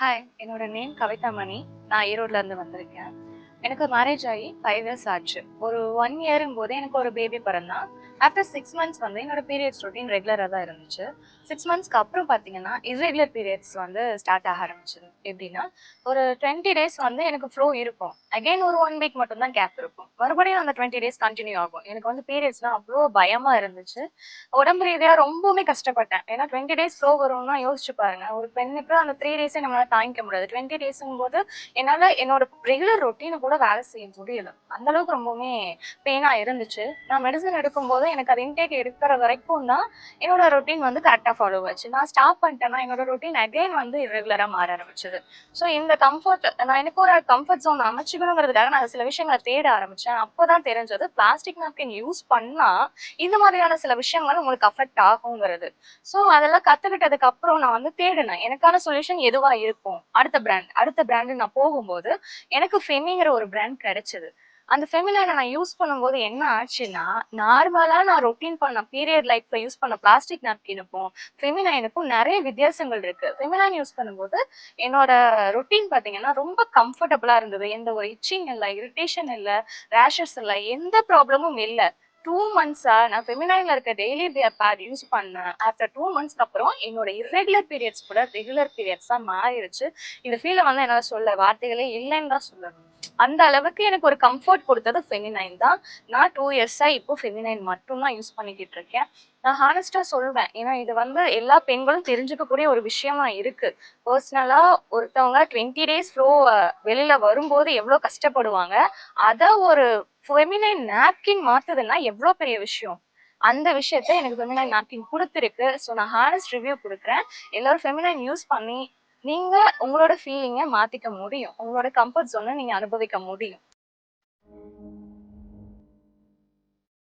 Hi, என்னோட name Kavithamani. நான் ஈரோட்ல இருந்து வந்திருக்கேன். எனக்கு மேரேஜ் ஆகி 5 இயர்ஸ் ஆச்சு. ஒரு 1 இயர்ங்கும் போது எனக்கு ஒரு பேபி பிறந்தான். ஆஃப்டர் 6 மந்த்ஸ் வந்து என்னோட பீரியட்ஸ் ரொட்டீன் ரெகுலரா தான் இருந்துச்சு. 6 மந்த்ஸ்க்கு அப்புறம் பார்த்தீங்கன்னா, இர்ரெகுலர் பீரியட்ஸ் வந்து ஸ்டார்ட் ஆக ஆரம்பிச்சது. எப்படின்னா, ஒரு 20 டேஸ் வந்து எனக்கு ஃப்ளோ இருக்கும். அகைன் ஒரு 1 வீக் மட்டும் தான் கேப் இருக்கும். மறுபடியும் அந்த 20 டேஸ் கன்டின்யூ ஆகும். எனக்கு வந்து பீரியட்ஸ்னா அவ்ளோ பயமா இருந்துச்சு. உடம்பு ரீதியா ரொம்பவுமே கஷ்டப்பட்டேன். ஏன்னா 20 டேஸ் ஸ்லோ வரும்னா யோசிச்சு பாருங்க. ஒரு பெண்ணுக்கு அந்த 3 டேஸே நம்மளால தாங்கிக்க முடியாது. 20 டேஸ்ங்கும்போது என்னால என்னோட ரெகுலர் ரொட்டீன கூட வேலை செய்ய முடியல. அந்த அளவுக்கு ரொம்பவுமே பெயினா இருந்துச்சு. நான் மெடிசன் எடுக்கும்போது எனக்கு அது இன்டேக் எடுக்கிற வரைக்கும் தான் என்னோட ரொட்டீன் வந்து கரெக்ட்டா ஃபாலோ ஆச்சு. நான் ஸ்டாப் பண்ணிட்டேன்னா என்னோட ரொட்டீன் அகைன் வந்து இர்ரெகுலரா மாற ஆரம்பிச்சது. ஸோ இந்த கம்ஃபர்ட் நான் எனக்கு ஒரு கம்ஃபர்ட் ஜோன் அமைச்சுக்கணுங்கிறதுக்காக நான் சில விஷயங்கள தேட ஆரம்பிச்சேன். அப்பதான் தெரிஞ்சது பிளாஸ்டிக் நாப்கின் யூஸ் பண்ணா இந்த மாதிரியான சில விஷயங்கள் உங்களுக்கு அஃபெக்ட் ஆகுங்கிறது. சோ அதெல்லாம் கத்துக்கிட்டதுக்கு அப்புறம் நான் வந்து தேடினேன். எனக்கான சொல்யூஷன் எதுவா இருக்கும்? அடுத்த பிராண்ட் நான் போகும்போது எனக்கு ஃபெமிங்கிற ஒரு பிராண்ட் கிடைச்சது. அந்த ஃபெமினான நான் யூஸ் பண்ணும்போது என்ன ஆச்சுன்னா, நார்மலா நான் ரொட்டீன் பண்ண பீரியட் லைஃப்ல யூஸ் பண்ண பிளாஸ்டிக் நாப்கினுக்கும், ஃபெமினைனுக்கும் நெறைய வித்தியாசங்கள் இருக்கு. ஃபெமினைன் யூஸ் பண்ணும்போது என்னோட ரொட்டீன் பார்த்தீங்கன்னா, ரொம்ப கம்ஃபர்டபுளா இருந்தது. எந்த ஒரு இச்சிங் இல்ல, இரிட்டேஷன் இல்ல, ரேஷஸ் இல்ல, எந்த ப்ராப்ளமும் இல்ல. 2 மந்த்ஸா நான் ஃபெமினைன்ல இருக்க டெய்லி பேட் யூஸ் பண்ணேன். ஆஃப்டர் 2 மந்த்ஸ்க்கு அப்புறம் என்னோட இர்ரெகுலர் பீரியட்ஸ் கூட ரெகுலர் பீரியட்ஸா மாறிடுச்சு. இந்த ஃபீல்ல வந்து என்னால சொல்ல வார்த்தைகளே இல்லைன்னு தான் சொல்லணும். அந்த அளவுக்கு எனக்கு ஒரு கம்ஃபர்ட் கொடுத்தது ஃபெமினைன் தான். நான் 2 இயர்ஸா இப்போ ஃபெமினைன் மட்டும் தான் யூஸ் பண்ணிக்கிட்டு இருக்கேன். நான் ஹானஸ்ட்டா சொல்வேன். ஏன்னா இது வந்து எல்லா பெண்களும் தெரிஞ்சுக்கக்கூடிய ஒரு விஷயமா இருக்கு. பர்சனலா ஒருத்தவங்க 20 டேஸ் ஃப்ளோ வெளியில வரும்போது எவ்வளோ கஷ்டப்படுவாங்க. அத ஒரு ஃபெமினைன் நாப்கின் மாத்துதுன்னா எவ்வளோ பெரிய விஷயம். அந்த விஷயத்த எனக்கு ஃபெமினைன் நாப்கின் குடுத்திருக்கு. ஸோ நான் ஹானஸ்ட் ரிவ்யூ குடுக்குறேன். எல்லாரும் ஃபெமினைன் யூஸ் பண்ணி நீங்க உங்களோட ஃபீலிங்க மாத்திக்க முடியும். உங்களோட கம்ஃபர்ட் ஜோன நீங்க அனுபவிக்க முடியும்.